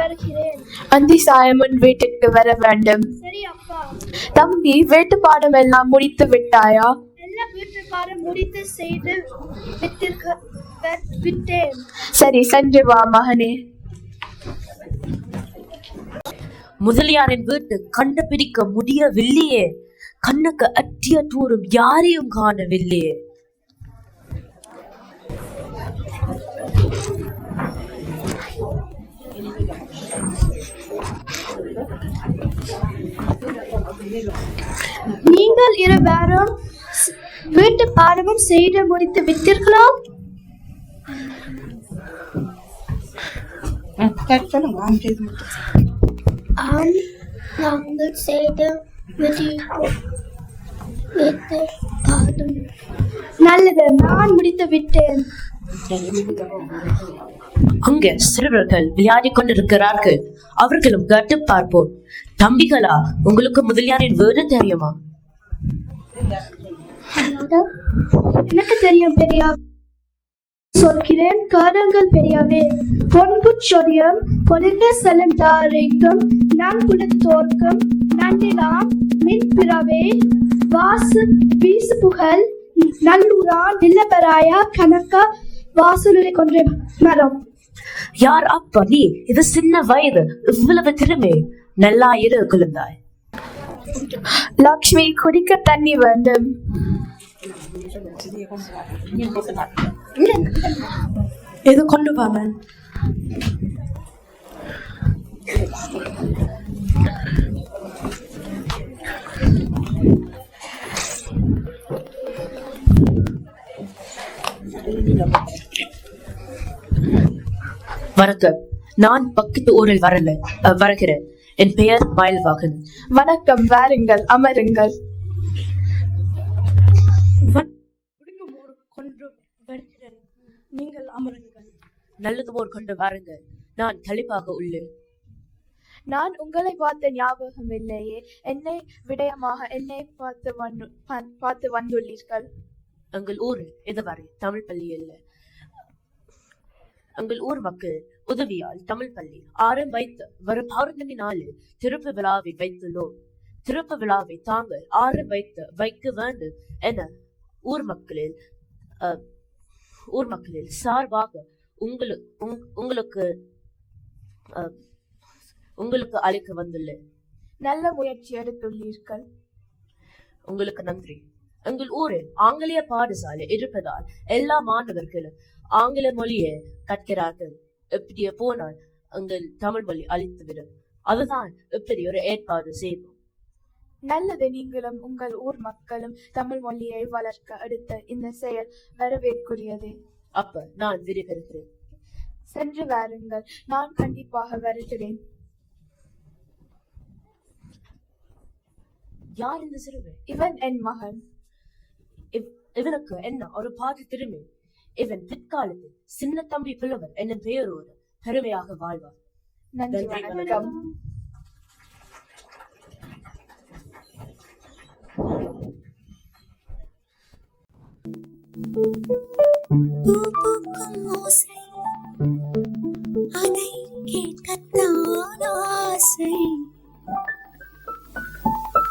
வருகிறேன். அந்தி சாயமன் வீட்டிற்கு வர வேண்டும். சரி அப்பா. தம்பி, வீட்டு பாடம் எல்லாம் முடித்து விட்டாயா? எல்லாம் வீட்டு பாடம் முடித்து செய்து விட்டேன். சரி, சென்று வா மகனே. முதலியாரின் வீட்டு கண்டுபிடிக்க முடியவில்லையே. கண்ணுக்கு அட்டிய தூரம் யாரையும் காணவில்லையே. நீங்கள் இருவரும் வீட்டு பாடமும் செய்து முடித்து விட்டீர்களா? ஆம், நாங்கள் செய்து நல்லது, நான் முடித்து விட்டேன். அங்கே சிறுவர்கள் விளையாடி கொண்டிருக்கிறார்கள். அவர்களும் கட்டு பார்ப்போம். தம்பிகளா, உங்களுக்கு முதலியாரின் வீடு தெரியுமா? எனக்கு தெரியும் பெரியா. சொல்கிறேன் காரங்கள் பெரியாவே. பொன்பு சொரியம் பொலிந்த செலந்தாரைக்கும் நன்புலத்தோர்க்கும் நன்னிலாம் மின் பிறவே வாசு வீசு புகழ் நல்லூரா நில்லபராயா கணக்கா வாசலுரை கொன்ற மரம். யார் அப்பா நீ? இது சின்ன வயது, இவ்வளவு திறமை. நல்லா இரு குழந்தாய். லக்ஷ்மி, குடிக்க தண்ணி வேண்டும். இது கொண்டு வாமன். வணக்கம். நான் பக்கத்து ஊரில் வருகிறேன். என் பெயர் மயில்வாகன். வணக்கம், வாருங்கள், அமருங்கள். நீங்கள் அமருங்கள். நல்லது போர் கொண்டு வாருங்கள். நான் தெளிவாக உள்ளேன். நான் உங்களை பார்த்த ஞாபகம் இல்லையே. என்னை விடயமாக என்னை பார்த்து வந்துள்ளீர்கள். எங்கள் ஊர் இதுவரை தமிழ் பள்ளி இல்லை. எங்கள் ஊர் மக்கள் உதவியால் தமிழ் பள்ளி ஆரம்பித்து வரும் பௌர்ணமி நாளில் திருப்பு விழாவை வைத்துள்ளோம். திருப்பு விழாவை தாங்கள் ஆரம்பித்து வைக்க வேண்டும் என ஊர் மக்களில் சார்பாக உங்களுக்கு அழைக்க வந்துள்ளேன். நல்ல முயற்சி எடுத்துள்ளீர்கள். உங்களுக்கு நன்றி. எங்கள் ஊரில் ஆங்கிலேய பாடசாலை இருப்பதால் எல்லா மாணவர்களும் ஆங்கில மொழியை கற்கிறார்கள். எப்படியே போனால் எங்கள் தமிழ் மொழி அழித்துவிடும். அதுதான் எப்படி ஒரு ஏற்பாடு செய்வோம். நல்லது, நீங்களும் உங்கள் ஊர் மக்களும் தமிழ் மொழியை வளர்க்க எடுத்த இந்த செயல் வரவேற்குரியது. அப்ப நான் விடைபெறுகிறேன். சென்று வாருங்கள். நான் கண்டிப்பாக வருகிறேன். யார் இந்த சிறுவன்? இவன் என் மகன். இவனுக்கு என்ன ஒரு பாதி திறமை. இவன் பிற்காலத்தில் சின்ன தம்பி புலவர் என்னும் பெயரோடு பெருமையாக வாழ்வார். நன்றி, வணக்கம். அதை கேட்கத்தான் ஆசை.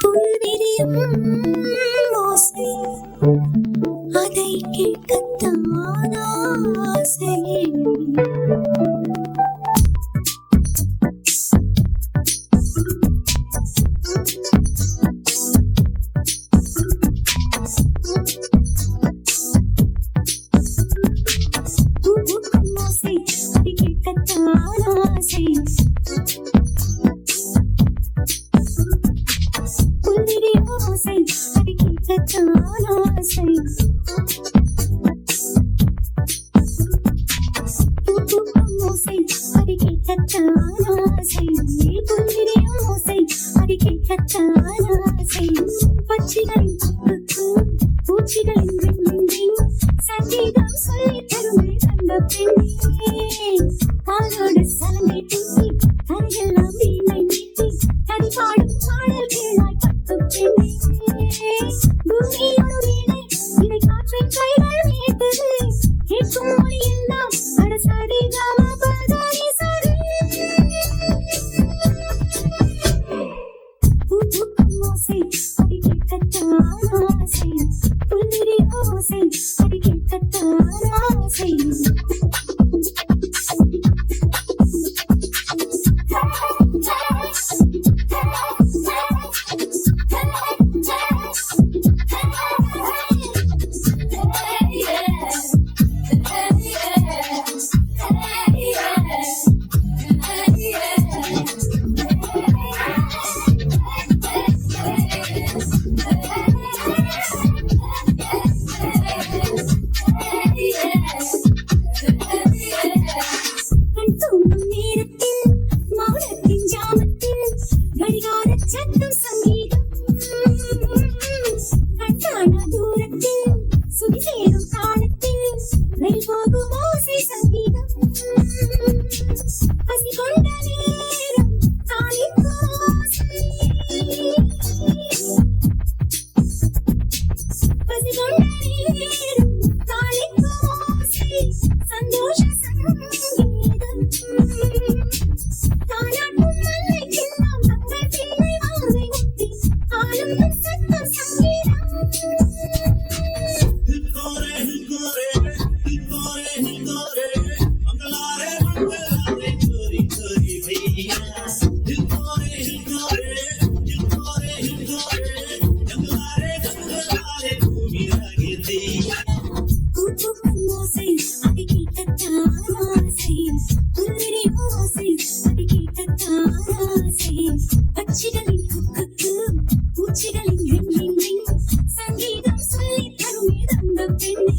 புல்விரியும் ஓசை, அதை கேட்கத்தான் ஆசை. பட்சிகளின் குக்கு பூச்சிகளின் ரிங் சங்கீதம் சொல்லி தருமே தந்த பெண்ணே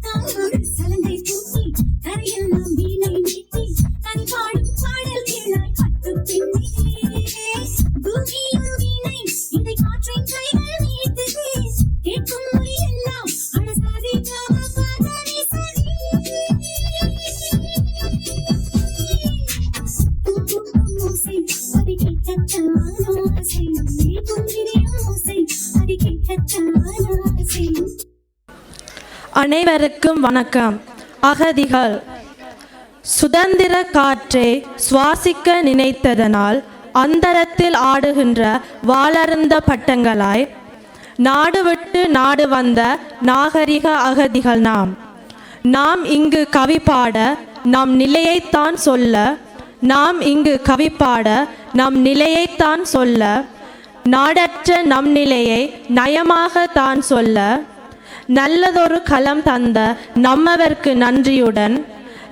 தானோடு சலங்கை பூசி தரையெல்லாம் வீணை மீட்டி தனி பாடும் பாடல் கேளாய் பட்டு பெண்ணே பூமியும் வீணை இதை காற்றின் கைகள் நீட்டுதே கேட்கும் மொழி எல்லாம் அடசாதி காமபாதரி சரி ஓசை அதை கேட்கத்தான் ஆசை புன்னிரியும் ஓசை அதை கேட்கத்தான் ஆசை. அனைவருக்கும் வணக்கம். அகதிகள் சுதந்திர காற்றை சுவாசிக்க நினைத்ததனால் அந்தரத்தில் ஆடுகின்ற வாளர்ந்த பட்டங்களாய் நாடு விட்டு நாடு வந்த நாகரிக அகதிகள் நாம் இங்கு கவி பாட நம் நிலையைத்தான் சொல்ல நாம் இங்கு கவி பாட நம் நிலையைத்தான் சொல்ல நாடற்ற நம் நிலையை நயமாக தான் சொல்ல நல்லதொரு களம் தந்த நம்மவர்க்கு நன்றியுடன்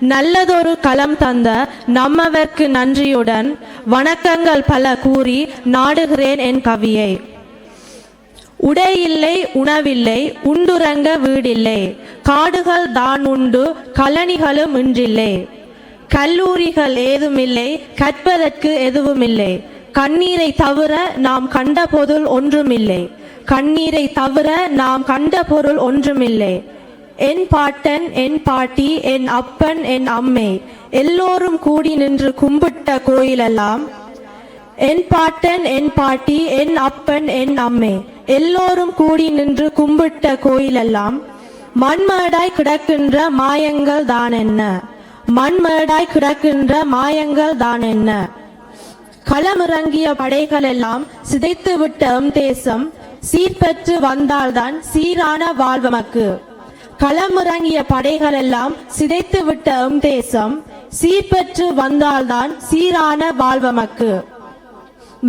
நல்லதொரு களம் தந்த நம்மவர்க்கு நன்றியுடன் வணக்கங்கள் பல கூறி நாடுகிறேன் என் கவியை. உடையில்லை உணவில்லை உண்டுறங்க வீடில்லை காடுகள் தான் உண்டு கழனிகளும் இன்றில்லை கல்லூரிகள் ஏதுமில்லை கற்பதற்கு எதுவுமில்லை கண்ணீரை தவிர நாம் கண்ட பொருள் ஒன்றுமில்லை கண்ணீரை தவிர நாம் கண்ட பொருள் ஒன்றுமில்லை என் பாட்டன் என் பாட்டி என் அப்பன் என் அம்மை எல்லோரும் கூடி நின்று கும்பிட்ட கோயிலெல்லாம் என் பாட்டன் என் பாட்டி என் அப்பன் என் அம்மை எல்லோரும் கூடி நின்று கும்பிட்ட கோயிலெல்லாம் மண்மேடாய் கிடக்கின்ற மாயங்கள் தான் என்ன மண்மேடாய் கிடக்கின்ற மாயங்கள் தான் என்ன களமிறங்கிய படைகள் எல்லாம் சிதைத்து விட்ட தேசம் சீர்பெற்று வந்தால்தான் சீரான வாழ்வமக்கு களமிறங்கிய படைகள் எல்லாம் சிதைத்து விட்ட தேசம் சீர்பெற்று வந்தால்தான் சீரான வாழ்வமக்கு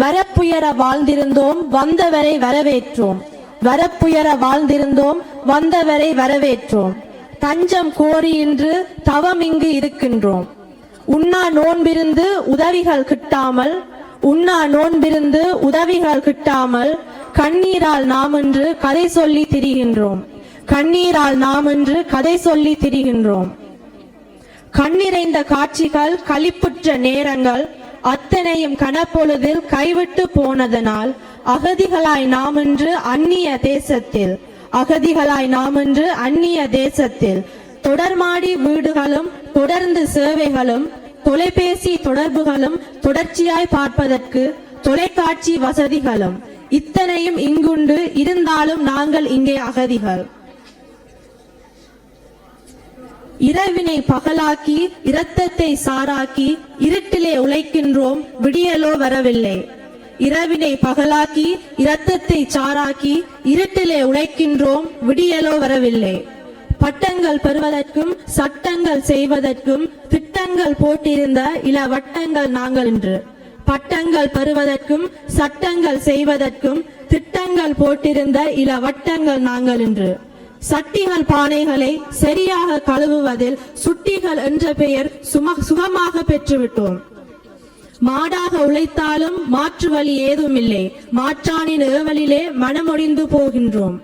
வரப்புயர வாழ்ந்திருந்தோம் வந்தவரை வரவேற்றோம் வரப்புயர வாழ்ந்திருந்தோம் வந்தவரை வரவேற்றோம் தஞ்சம் கோரி இன்று தவம் இங்கு இருக்கின்றோம் உண்ணா நோன்பிருந்து உதவிகள் கிட்டாமல் உண்ணா நோன்பிருந்து உதவிகள் கிட்டாமல் கண்ணீரால் நாம் இன்று கதை சொல்லி திரிகின்றோம் கண்ணீரால் நாம் இன்று கதை சொல்லி திரிகின்றோம் கண்ணிறைந்த காட்சிகள் களிப்புற்ற நேரங்கள் அத்தனையும் கனப்பொழுதில் கைவிட்டு போனதனால் அகதிகளாய் நாம் இன்று அந்நிய தேசத்தில் அகதிகளாய் நாம் இன்று அந்நிய தேசத்தில் தொடர்மாடி வீடுகளும் தொடர்ந்து சேவைகளும் தொலைபேசி தொடர்புகளும் தொடர்ச்சியாய் பார்ப்பதற்கு தொலைக்காட்சி வசதிகளும் இத்தனையும் இங்குண்டு இருந்தாலும் நாங்கள் இங்கே அகதிகள் இரவினை பகலாக்கி இரத்தத்தை சாராக்கி இருட்டிலே உழைக்கின்றோம் விடியலோ வரவில்லை இரவினை பகலாக்கி இரத்தத்தை சாராக்கி இருட்டிலே உழைக்கின்றோம் விடியலோ வரவில்லை பட்டங்கள் பெறுவதற்கும் சட்டங்கள் செய்வதற்கும் திட்டங்கள் போட்டிருந்த இளவட்டங்கள் நாங்கள் இன்று பட்டங்கள் பெறுவதற்கும் சட்டங்கள் செய்வதற்கும் திட்டங்கள் போட்டிருந்த இளவட்டங்கள் நாங்கள் இன்று சட்டிகள் பானைகளை சரியாக கழுவுவதில் சுட்டிகள் என்ற பெயர் சுகமாக பெற்றுவிட்டோம் மாடாக உழைத்தாலும் மாற்று வழி ஏதுமில்லை மாற்றானின் ஏவலிலே மனமொடிந்து போகின்றோம்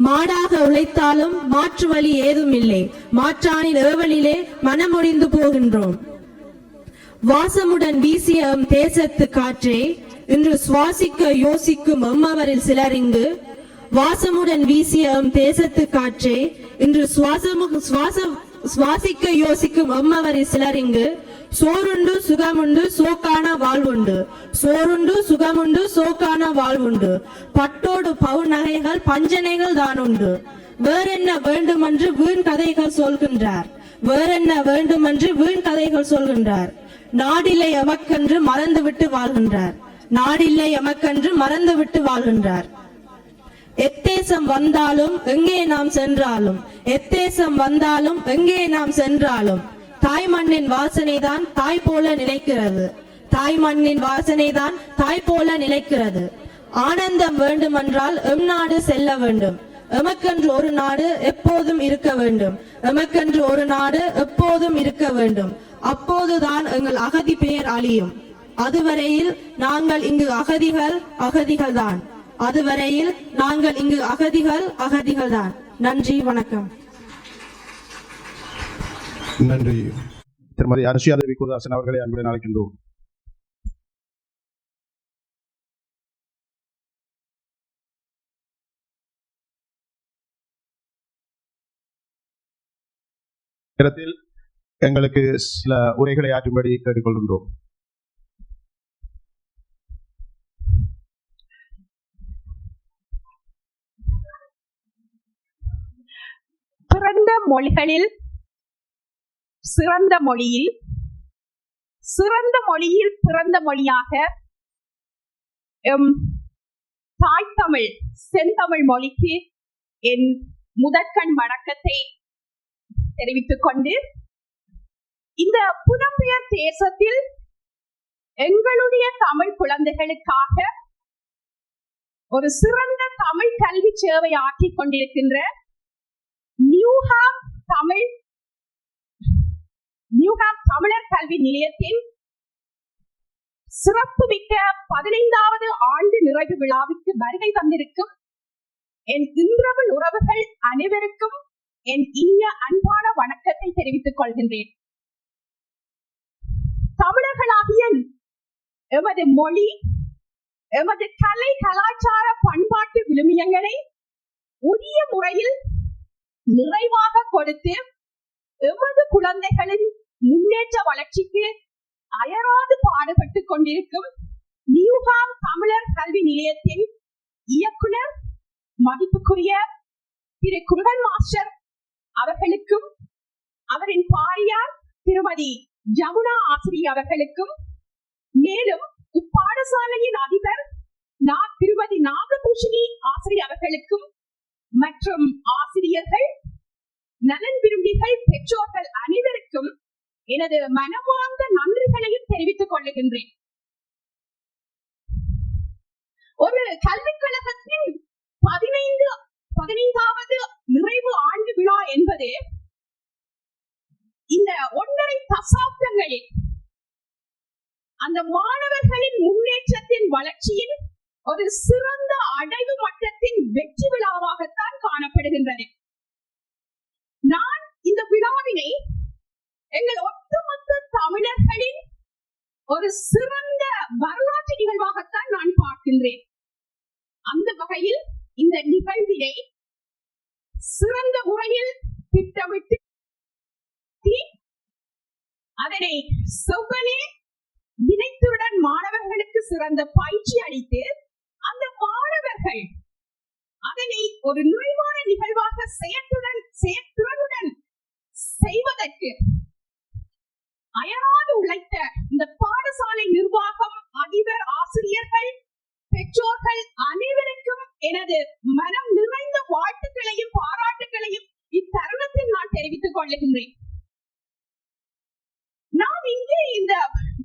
மாடாக உழைத்தாலும் மாற்று வழி ஏதுமில்லை மாற்றானின் ஏவலிலே மனமொடிந்து போகின்றோம் வாசமுடன் வீசிய தேசத்து காற்றே இன்று சுவாசிக்க யோசிக்கும் எம்மவரில் சிலர் இங்கு வாசமுடன் வீசிய தேசத்து காற்றே இன்று சுவாசிக்க யோசிக்கும் எம்மவரில் சிலர் இங்கு சோறுண்டு சுகமுண்டு சோக்கான வாழ்வுண்டு சோறுண்டு சுகமுண்டு சோக்கான வாழ்வுண்டு பட்டோடு பவுநகைகள் பஞ்சனைகள் தான் உண்டு வேறென்ன வேண்டுமென்று வீண் கதைகள் சொல்கின்றார் வேறென்ன வேண்டுமென்று வீண் கதைகள் சொல்கின்றார் நாடில்லை எமக்கென்று மறந்துவிட்டு வாழ்கின்றார் நாடில்லை எமக்கென்று மறந்துவிட்டு வாழ்கின்றார் எத்தேசம் வந்தாலும் எங்கே நாம் சென்றாலும் எத்தேசம் வந்தாலும் எங்கே நாம் சென்றாலும் தாய் மண்ணின் வாசனை தான் தாய் போல நிலைக்கிறது தாய் மண்ணின் வாசனை தான் தாய் போல நிலைக்கிறது ஆனந்தம் வேண்டுமென்றால் எம் நாடு செல்ல வேண்டும் எமக்கென்று ஒரு நாடு எப்போதும் இருக்க வேண்டும் எமக்கென்று ஒரு நாடு எப்போதும் இருக்க வேண்டும் அப்போதுதான் எங்கள் அகதி பெயர் அழியும் அதுவரையில் நாங்கள் இங்கு அகதிகள்தான். அதுவரையில் நாங்கள் இங்கு அகதிகள்தான். நன்றி, வணக்கம். நன்றி. திருமதி அனுஷியா தேவி குருதாசன் அவர்களை அன்புடன் அழைக்கின்றோம். நேரத்தில் எங்களுக்கு சில உரைகளை ஆற்றும்படி கேட்டுக்கொள்கின்றோம். பிறந்த மொழிகளில் சிறந்த மொழியில் பிறந்த மொழியாக தாய் தமிழ் செந்தமிழ் மொழிக்கு என் முதற்கண் வணக்கத்தை தெரிவித்துக் கொண்டு, இந்த புலம்பெயர் தேசத்தில் எங்களுடைய தமிழ் குழந்தைகளுக்காக ஒரு சிறந்த தமிழ் கல்வி சேவை ஆற்றிக் கொண்டிருக்கின்ற நியூஹாம் தமிழர் கல்வி நிலையத்தின் சிறப்புமிக்க 15வது ஆண்டு நிறைவு விழாவிற்கு வருகை தந்திருக்கும் என் இன்றவள் உறவுகள் அனைவருக்கும் என் இனிய அன்பான வணக்கத்தை தெரிவித்துக் கொள்கின்றேன். தமிழர்களாகிய எமது மொழி, எமது கலை கலாச்சார பண்பாட்டு விழுமியங்களை உரிய முறையில் நிறைவாக கொடுத்து எமது குழந்தைகளின் முன்னேற்ற வளர்ச்சிக்கு அயராது பாடுபட்டுக் கொண்டிருக்கும் நியூஹாம் தமிழர் கல்வி நிலையத்தின் இயக்குனர் மதிப்புக்குரிய திரு குருகன் மாஸ்டர் அவர்களுக்கும், அவரின் பாரியார் திருமதி ஜமுனா ஆசிரியர் அவர்களுக்கும், மேலும் இப்பாடசாலையின் அதிபர் திருமதி நாகபூஷணி ஆசிரியர் அவர்களுக்கும் மற்றும் ஆசிரியர்கள், நலன் விரும்பிகள், பெற்றோர்கள் அனைவருக்கும் எனது மனமார்ந்த நன்றிகளையும் தெரிவித்துக் கொள்ளுகின்றேன். ஒரு கல்விக் கழகத்தின் 15வது நிறைவு ஆண்டு விழா என்பது இந்த 1.5 தசாப்தங்களில் அந்த மாணவர்களின் முன்னேற்றத்தின் வளர்ச்சியின் ஒரு சிறந்த அடைவு மட்டத்தின் வெற்றி விழாவாகத்தான் காணப்படுகின்றது. நான் இந்த விழாவினை எங்கள் ஒட்டுமொத்த தமிழர்களின் ஒரு சிறந்த வரலாற்று நிகழ்வாகத்தான் நான் பார்க்கின்றேன். அந்த வகையில் இந்த நிகழ்வினை சிறந்த முறையில் திட்டமிட்டு அதனை செவ்வனே நினைத்துடன் மாணவர்களுக்கு சிறந்த பயிற்சி அளித்து அந்த மாணவர்கள் அதனை ஒரு நிறைவான நிகழ்வாக செயற்திறனுடன் செய்வதற்கு அயராது உழைத்த இந்த பாடசாலை நிர்வாகம், அதிபர், ஆசிரியர்கள், பெற்றோர்கள் அனைவருக்கும் எனது மனம் நிறைந்த வாழ்த்துக்களையும் பாராட்டுகளையும் இத்தருணத்தில் நான் தெரிவித்துக் கொள்ளுகின்றேன். நாம் இங்கே இந்த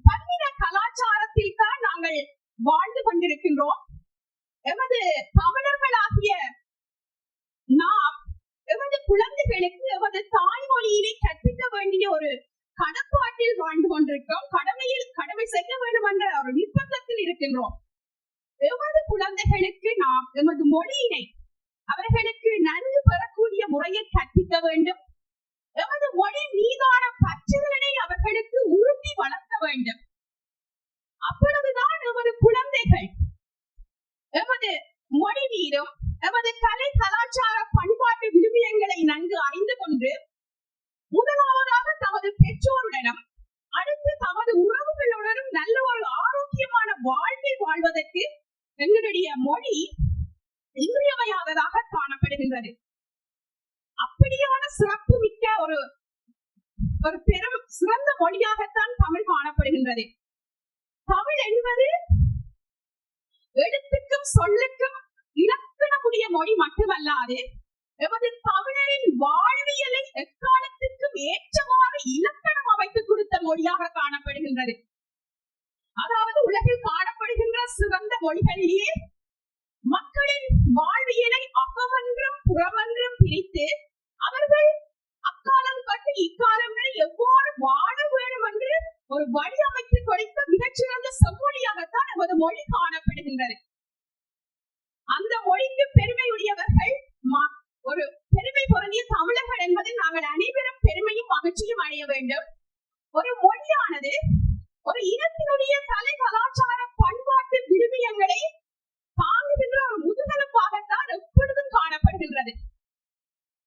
பன்னின கலாச்சாரத்தில் தான் நாங்கள் வாழ்ந்து கொண்டிருக்கின்றோம். எமது தமிழர்களாகிய நாம் எமது குழந்தைகளுக்கு எமது தாய்மொழியினை கற்பிக்க வேண்டிய ஒரு கடப்பாட்டில் வாழ்ந்து கொண்டிருக்கிறோம். கடமை செய்ய வேண்டும் என்ற ஒரு நிர்பந்தத்தில் இருக்கின்றோம். எமது குழந்தைகளுக்கு நாம் எமது மொழியினை அவர்களுக்கு நன்கு பெறக்கூடிய முறையில் கற்பிக்க வேண்டும். எமது மொழி மீதான பற்றுதலை அவர்களுக்கு ஊட்டி வளர்க்க வேண்டும். அப்பொழுதுதான் எமது குழந்தைகள் எமது மொழி மீதும் எமது கலை கலாச்சார பண்பாட்டு விழுமியங்களை நன்கு அறிந்து கொண்டு முதலாவதாக தமது பெற்றோருடனும் அடுத்து தமது உறவுகளுடனும் நல்ல ஒரு ஆரோக்கியமான வாழ்வை வாழ்வதற்கு எங்களுடைய மொழி இன்றியமையாததாக காணப்படுகின்றது. அப்படியான சிறப்பு மிக்க ஒரு பெரும் சிறந்த மொழியாகத்தான் தமிழ் காணப்படுகின்றது. தமிழ் என்பது எழுத்துக்கும் சொல்லுக்கும் இலக்கணமுடைய மொழி மட்டுமல்லாது எமது தமிழரின் வாழ்வியலை எக்காலத்திற்கும் ஏற்றவாறு இலக்கணம் அமைத்து கொடுத்த மொழியாக காணப்படுகின்றது. அதாவது உலகில் காணப்படுகின்ற சிறந்த மொழிகளிலேயே மக்களின் வாழ்வியலை அகமன்றும் புறமன்றும் பிரித்து அவர்கள் அக்காலம் கட்டு இக்காலம் வரை எவ்வாறு வாழ வேண்டும் என்று ஒரு வடிவமைத்து கொடுத்த மிகச்சிறந்த செம்மொழியாகத்தான் நமது மொழி காணப்படுகின்றது. அந்த மொழிக்கு பெருமையுடையவர்கள் ஒரு பெருமை பொருந்திய தமிழர்கள் என்பதில் நாங்கள் அனைவரும் பெருமையும் மகிழ்ச்சியும் அடைய வேண்டும். ஒரு மொழியானது ஒரு இனத்தினுடைய கலை கலாச்சார பண்பாட்டு விழுமியங்களை தாங்குகின்ற ஒரு முதுகெலும்பாகத்தான் எப்பொழுதும் காணப்படுகின்றது.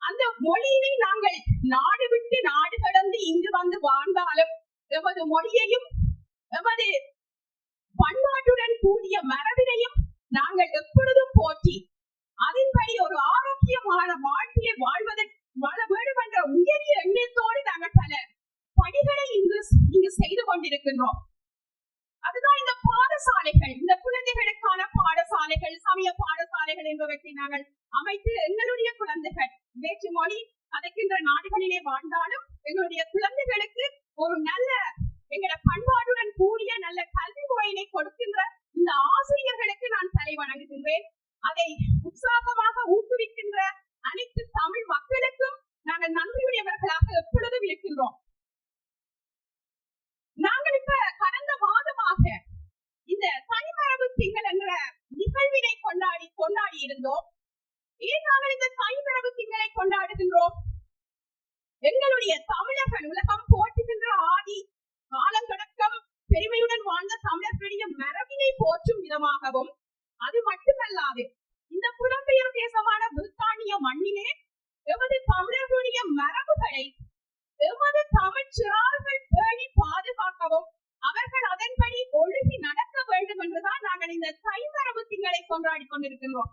அந்த மொழியினை நாங்கள் நாடு விட்டு நாடு கடந்து இங்கு வந்து வாழ்ந்தாலும் எமது மொழியையும் எமது பண்பாட்டுடன் கூடிய மரபினையும் நாங்கள் எப்பொழுதும் போற்றி அதன்படி ஒரு ஆரோக்கியமான வாழ்க்கையை வாழ வேண்டும் என்ற உயரிய எண்ணத்தோடு நாங்கள் பல பணிகளை இங்கு செய்து கொண்டிருக்கின்றோம். அதுதான் இந்த பாடசாலைகள், இந்த குழந்தைகளுக்கான பாடசாலைகள், சமய பாடசாலைகள் என்பவற்றை நாங்கள் அமைத்து எங்களுடைய குழந்தைகள் வேற்று மொழி கதைக்கின்ற நாடுகளிலே வாழ்ந்தாலும் எங்களுடைய குழந்தைகளுக்கு ஒரு நல்ல எங்களோட பண்பாட்டுடன் கூடிய நல்ல கல்வி முறையினை கொடுக்கின்ற இந்த ஆசிரியர்களுக்கு நான் தலை வணங்குகின்றேன். அதை உற்சாகமாக ஊக்குவிக்கின்ற அனைத்து தமிழ் மக்களுக்கும் நாங்கள் நன்றியுடையவர்களாக எப்பொழுதும் இருக்கின்றோம். நாங்கள் இப்ப கடந்த மாதமாக இந்த தனிமரபு திங்கள் என்ற நிகழ்வினை கொண்டாடி இருந்தோம். ஏன் நாங்கள் இந்த தனிமரபு திங்களை கொண்டாடுகின்றோம்? எங்களுடைய தமிழர்கள் உலகம் போற்றுகின்ற ஆதி காலம் தொடக்கம் பெருமையுடன் வாழ்ந்த தமிழர்களுடைய மரபினை போற்றும் விதமாகவும், அது மட்டுமல்லாது இந்த புலம்பெயர் தேசமான பிரித்தானிய மண்ணிலே எமது தமிழர்களுடைய மரபுகளை எமது தமிழ் சிறார்கள் பேணி பாதுகாக்கவும் அவர்கள் அதன்படி ஒழுங்கி நடக்க வேண்டும் என்றுதான் நாங்கள் இந்த தைமரபு திங்களை கொண்டாடி கொண்டிருக்கின்றோம்.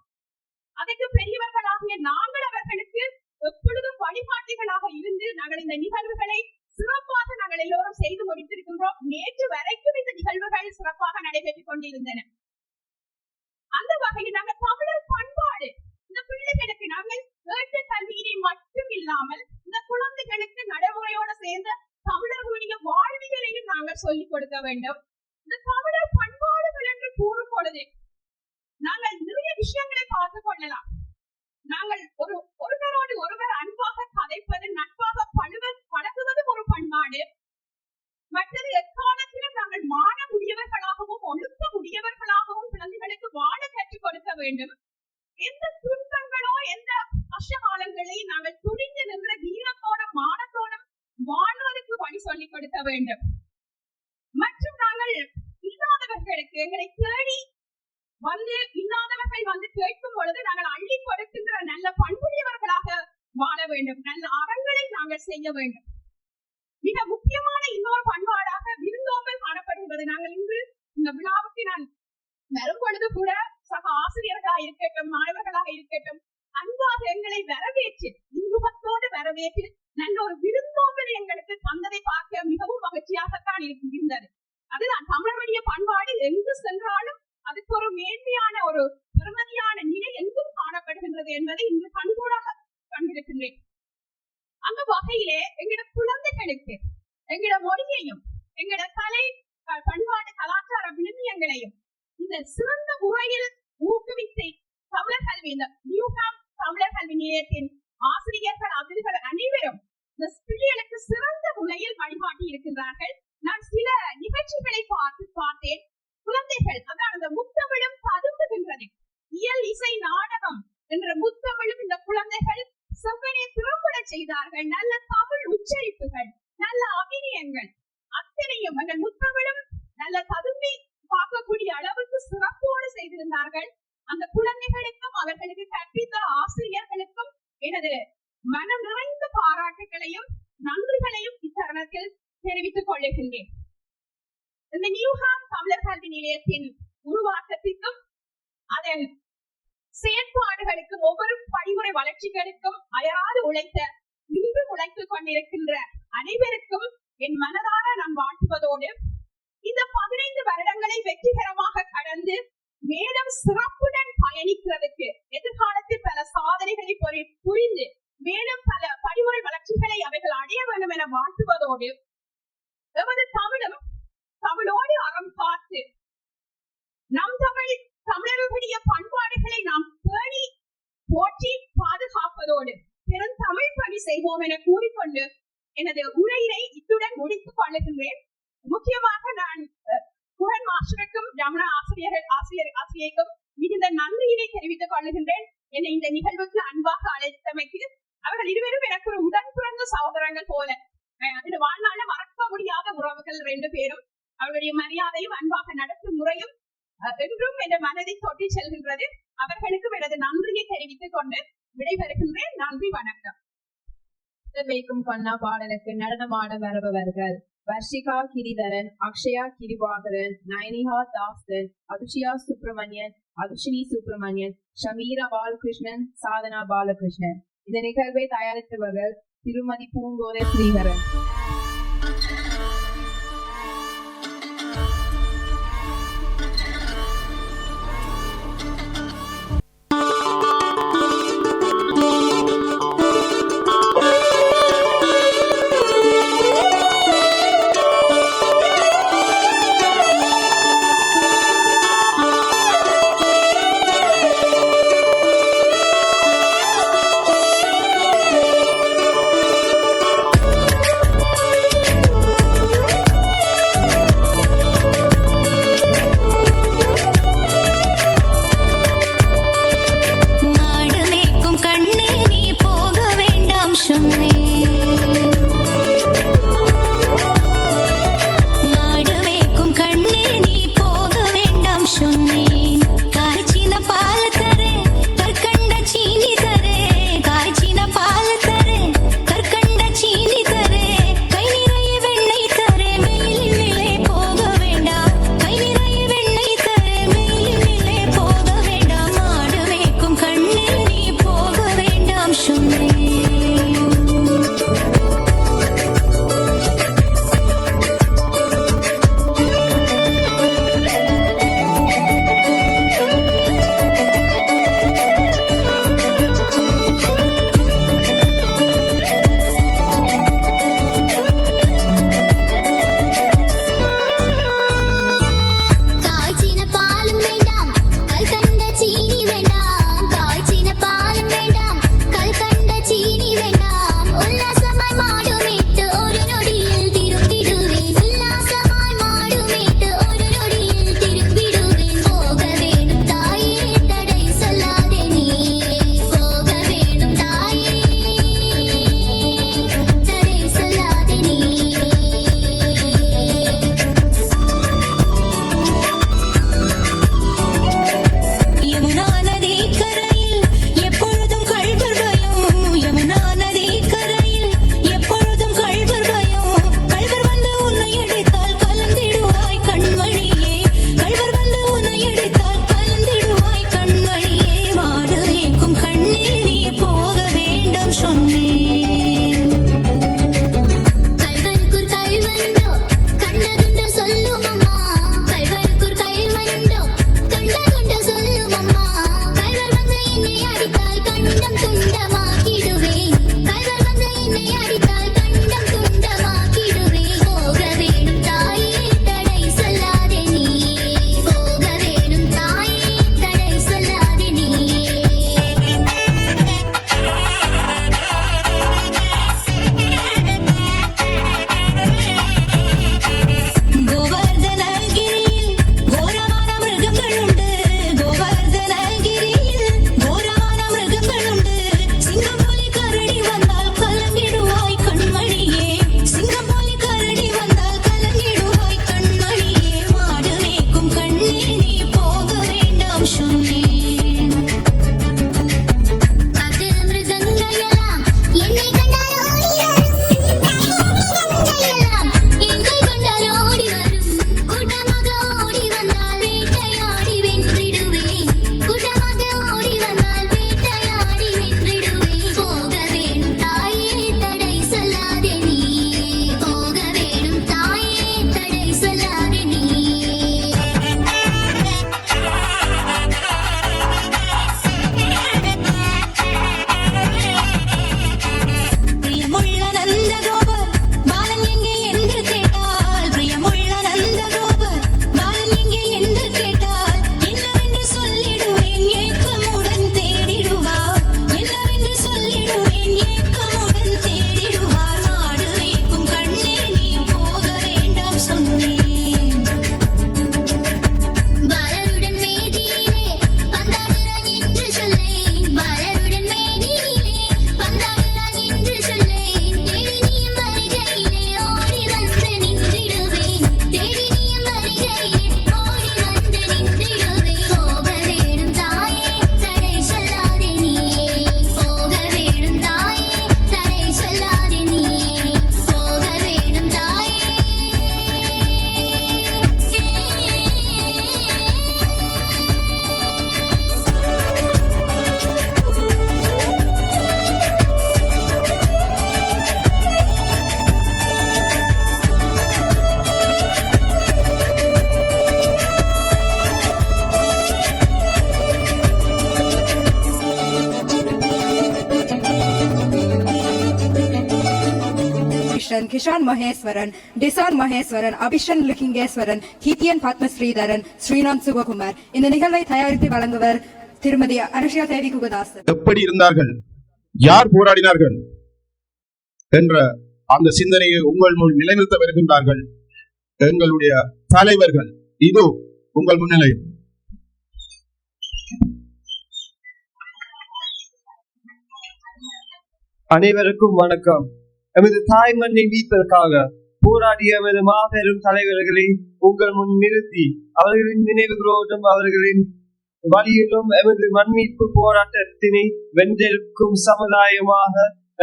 அதற்கு பெரியவர்களாகிய நாங்கள் அவர்களுக்கு எப்பொழுதும் வழிகாட்டிகளாக இருந்து நாங்கள் இந்த நிகழ்வுகளை சிறப்பாக நாங்கள் எல்லோரும் செய்து முடித்திருக்கின்றோம். நேற்று வரைக்கும் இந்த நிகழ்வுகள் சிறப்பாக நடைபெற்றுக் கொண்டிருந்தன. அந்த வகையில் நாங்கள் தமிழர் பண்பாடு இந்த பிள்ளைகளுக்கு நாங்கள் கேட்ட கல்வியினை மட்டும் இல்லாமல் இந்த குழந்தைகளுக்கு நடைமுறையோடு சேர்ந்த தமிழர்களுடைய வாழ்வியலையும் நாங்கள் சொல்லிக் கொடுக்க வேண்டும். இந்த தமிழர் பண்பாடுகள் என்று கூறும் பொழுது நாங்கள் நிறைய விஷயங்களை பார்த்துக் கொள்ளலாம். நாங்கள் ஒருவரோடு ஒருவர் அன்பாக கதைப்பது, நட்பாக பழகுவது ஒரு பண்பாடு. மற்றது எக்காலத்திலும் நாங்கள் மாற முடியவர்களாகவும் ஒழுக்க முடியவர்களாகவும் குழந்தைகளுக்கு வாழ கற்றுக் கொடுக்க வேண்டும். எந்த துன்பங்களோ எந்த கஷ்டகாலங்களை நாங்கள் துணிந்து நின்ற வீரத்தோடும் மானத்தோடும் வாழ்வதற்கு வழி சொல்லிக் கொடுக்க வேண்டும். மற்றும் நாங்கள் இல்லாதவர்களுக்கு எங்களை தேடி வந்து இல்லாதவர்கள் வந்து கேட்கும் பொழுது நாங்கள் அள்ளி கொடுக்கின்ற நல்ல பண்புடையவர்களாக வாழ வேண்டும். நல்ல அறங்களை நாங்கள் செய்ய வேண்டும். மிக முக்கியமான இன்னொரு பண்பாடாக விருந்தோம்பல் காணப்படுகிறது. நாங்கள் இன்று இந்த விழாவுக்கு நான் வரும் பொழுது கூட சக ஆசிரியர்களாக இருக்கட்டும், மாணவர்களாக இருக்கட்டும், அன்பாக எங்களை வரவேற்று இன்பத்தோடு வரவேற்று நல்ல ஒரு விருந்தோம்பல் எங்களுக்கு தந்ததை பார்க்க மிகவும் மகிழ்ச்சியாகத்தான் இருக்கின்றது. அதுதான் தமிழருடைய பண்பாடு. எங்கு சென்றாலும் அதுக்கு ஒரு மேன்மையான ஒரு பெருமதியான நிலை எங்கும் காணப்படுகின்றது என்பதை இன்று கண்கூடாக கண்டிருக்கின்றேன். அந்த வகையிலே எங்களோட குழந்தைகளுக்கு எங்களோட மொழியையும் எங்களோட கலை பண்பாடு கலாச்சார விழுமியங்களையும் இந்த சிறந்த முறையில் ஊக்குவித்து தமிழர் கல்வி, இந்த நியூஹாம் தமிழர் கல்வி நிலையத்தின் ஆசிரியர்கள் அதிர்கள் அனைவரும் இந்த பிள்ளைகளுக்கு சிறந்த முறையில் வழிகாட்டி இருக்கின்றார்கள். நான் சில நிகழ்ச்சிகளை பார்த்தேன். குழந்தைகள் அதான் அந்த முத்தமிழும் ததும்புகின்றது, இயல் இசை நாடகம் என்ற முத்தமிழும் இந்த குழந்தைகள் செவ்வனே திறம்பட செய்தார்கள். நல்ல தமிழ் உச்சரிப்புகள், நல்ல அபிநயங்கள் அத்தனையும் அந்த முத்தமிழும் நல்ல ததும்பி பார்க்கக்கூடிய அளவுக்கு சிறப்போடு செய்திருந்தார்கள். அந்த குழந்தைகளுக்கும் அவர்களுக்கு கற்பித்த ஆசிரியர்களுக்கும் எனது மனம் நிறைந்த பாராட்டுகளையும் நன்றிகளையும் இத்தருணத்தில் தெரிவித்துக் கொள்ளுகின்றேன். இந்த நியூஹாம் தமிழர் கல்வி நிலையத்தின் உருவாக்கத்திற்கும் அதன் செயற்பாடுகளுக்கும் ஒவ்வொரு படிமுறை வளர்ச்சிகளுக்கும் அயராது உழைத்த இன்று உழைத்துக் கொண்டிருக்கின்ற அனைவருக்கும் என் மனதார நான் வாழ்த்துவதோடு இந்த 15 வருடங்களை வெற்றிகரமாக கடந்து மேலும் சிறப்புடன் பயணிக்கிறதுக்கு எதிர்காலத்தில் பல சாதனைகளை புரிந்து மேலும் பல படிமுறை வளர்ச்சிகளை அவைகள் அடைய வேண்டும் என வாழ்த்துவதோடு எமது தமிழோடு அறம் காத்து நம் தமிழர்களுடைய பண்பாடுகளை நாம் பேணி போற்றி பாதுகாப்பதோடு பெரும் தமிழ் பணி செய்வோம் என கூறிக்கொண்டு எனது உரையினை இத்துடன் முடித்துக் கொள்ளுகின்றேன். முக்கியமாக நான் புகழ் மாஸ்டருக்கும் ரமணா ஆசிரியைக்கும் மிகுந்த நன்றியினை தெரிவித்துக் கொள்ளுகின்றேன். என்னை இந்த நிகழ்வுக்கு அன்பாக அழைத்தமைக்கு. அவர்கள் இருவரும் எனக்கு ஒரு உடன் பிறந்த சகோதரங்கள் போல. இந்த வாழ்நாள மறக்க முடியாத உறவுகள் 2 பேரும். அவருடைய மரியாதையும் அன்பாக நடத்தும் முறையும் என்றும் என்ற மனதை தொட்டி செல்கின்றது. அவர்களுக்கும் எனது நன்றியை தெரிவித்துக் கொண்டு விடைபெறுகின்றேன். நன்றி, வணக்கம். மேய்க்கும் கண்ணா பாடலுக்கு நடனமாட வருபவர்கள் வர்ஷிகா கிரிதரன், அக்ஷயா கிரிவாகரன், நயனிகா தாஸ்தன், அபிஷியா சுப்பிரமணியன், அபிஷினி சுப்பிரமணியன், ஷமீரா பாலகிருஷ்ணன், சாதனா பாலகிருஷ்ணன். இந்த நிகழ்வை தயாரித்தவர்கள் திருமதி Poongothai Srikaran. Prakasan, Kishan Maheswaran, Desan Maheswaran, Abhishan Likingeswaran, Hithian Padma Sridharan, Srinam Subakumar. இந்த நிகழ்வை தயாரித்து வழங்குவர் திருமதி அனுஷியா தேவி குகதாசன். எப்படி இருந்தார்கள், யார் போராடினார்கள் என்ற அந்த சிந்தனையை உங்கள் முன் நிலைநிறுத்த வருகின்றார்கள் எங்களுடைய தலைவர்கள். இதோ உங்கள் முன்னிலை. அனைவருக்கும் வணக்கம். எமது தாய் மண்ணை மீட்பதற்காக போராடிய எமது மாபெரும் தலைவர்களை உங்கள் முன் நிறுத்தி அவர்களின் நினைவுகளோடும் அவர்களின் வழியிலும் எமது மண் மீட்பு போராட்டத்தினை வென்றெடுக்கும் சமுதாயமாக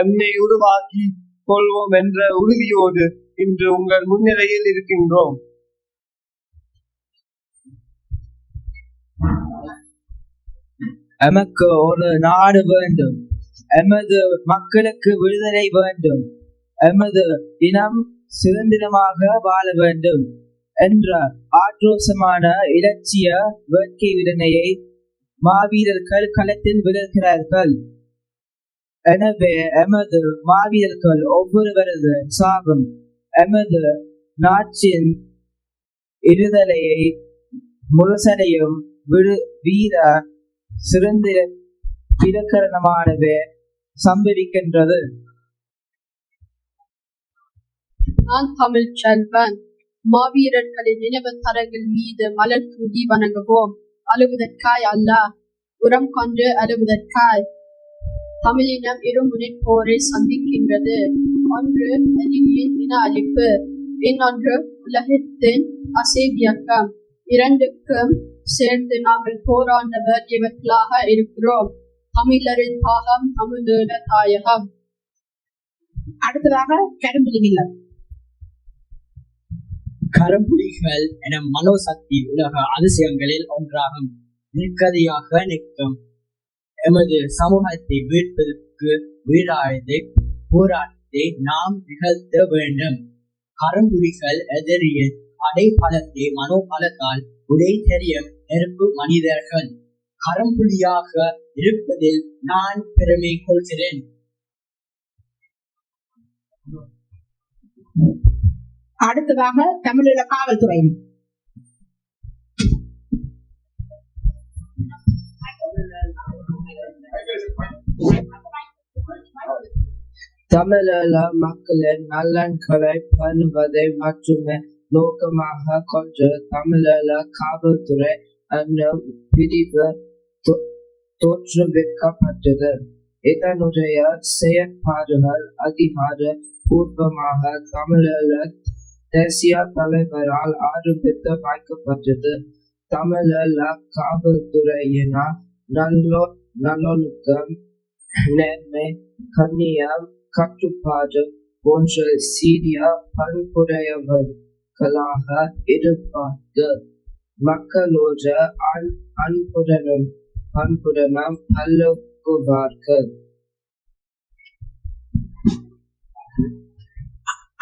எம்மை உருவாக்கி கொள்வோம் என்ற உறுதியோடு இன்று உங்கள் முன்னிலையில் இருக்கின்றோம். எமக்கு ஒரு நாடு வேண்டும், எமது மக்களுக்கு விடுதலை வேண்டும், எமது இனம் சுதந்திரமாக வாழ வேண்டும் என்ற ஆக்ரோஷமான இலட்சிய வேட்கை விடனையை மாவீரர்கள் களத்தில் விடுகிறார்கள். எனவே எமது மாவீரர்கள் ஒவ்வொருவரது சாகும் எமது நாட்டின் இருதலையை முரசனையும் வீர சுதந்திர பிரகரணமானவே சம்பவிக்கின்றது. நான் தமிழ் செல்வன். மாவீரர்களின் நினைவு தரங்கள் மீது மலர் தூவி வணங்குவோம். அழுவதற்காய் அல்ல, உரம் கொண்டு அழுவதற்காய். தமிழினம் இரு முனைப்போரை சந்திக்கின்றது. ஒன்று எதிரியின் இன அழிப்பு, இன்னொன்று உலகத்தின் அசைவியக்கம். இரண்டுக்கும் சேர்ந்து நாங்கள் போராண்டவர் இவர்களாக இருக்கிறோம். தமிழரின் தாகம், தமிழீழ தாயகம். அடுத்ததாக கரும்புலி இல்லம். கரும்புலிகள் என மனோசக்தி உலக அதிசயங்களில் ஒன்றாகும். நிற்கதியாக நிற்கும் எமது சமூகத்தை மீட்பதற்கு வீராயதை போராட்டத்தை நாம் நிகழ்த்த வேண்டும். கரும்புலிகள் எதிரியின் அடைபலத்தை மனோபலத்தால் உடை தெரியும் நெருப்பு மனிதர்கள். கரும்புலியாக இருப்பதில் நான் பெருமை கொள்கிறேன். அடுத்ததாக தமிழீழ காவல்துறை. தமிழீழ மக்களின் நலன்களை பண்ணுவதை மட்டுமே நோக்கமாக கொண்டு தமிழீழ காவல்துறை என்னும் பிரிவு தோற்றுவிக்கப்பட்டது. இதனுடைய செயற்பாடுகள் அதிகார பூர்வமாக தமிழீழ தேசிய தலைவரால் ஆரம்பித்து வைக்கப்பட்டது. தமிழீழ காவல்துறையினர் நல்லொழுக்கம், நேர்மை, கண்ணியம், கட்டுப்பாடு போன்ற சீரிய பண்புடையவர்களாக இருப்பார்கள். மக்களோடு அன்புடனும் பண்புடனும் பழகுவார்கள்.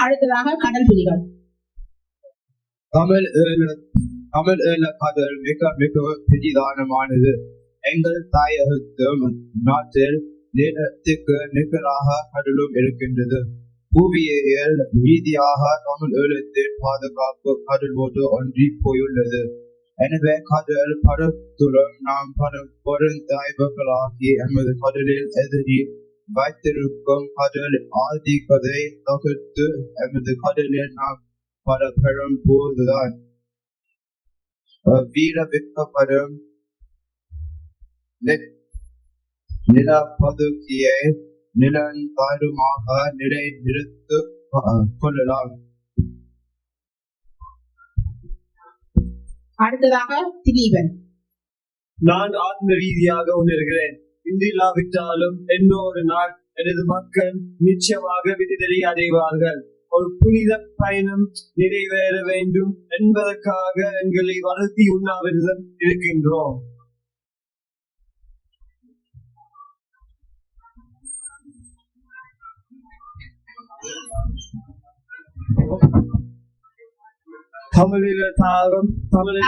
அடுத்ததாக கடல் புலிகள். தமிழ் ஈழ கடல் மிக மிக பிரதிதானமானது. எங்கள் தாயகத்து நாட்டில் நீளத்துக்கு நிகராக கடலும் இருக்கின்றது. புவியியல் ரீதியாக தமிழ் ஈழத்தின் பாதுகாப்பு கடலோடு ஒன்றி போயுள்ளது. எனவே கடல் படத்துடன் நாம் பெருந்தாய்வர்களாகி எமது கடலில் எதிரி வைத்திருக்கும் கடல் ஆதிக்கத்தை தவிர்த்து எமது கடலில் நாம் பெறும் போதுதான் வீரவிக்கப்படும் நிலப்பதுக்கியை நிலந்தாருமாக நிலைநிறுத்திக் கொள்ளலாம். அடுத்ததாக திலீபன். நான் ஆத்ம ரீதியாக உணர்கிறேன். இந்தில்லாவிட்டாலும் இன்னொரு நாள் எனது மக்கள் நிச்சயமாக விடுதலை அடைவார்கள். ஒரு புனித பயணம் நிறைவேற வேண்டும் என்பதற்காக எங்களை வளர்த்தி உண்ணாவிரதம் இருக்கின்றோம். தமிழீழ தாகம், தமிழ்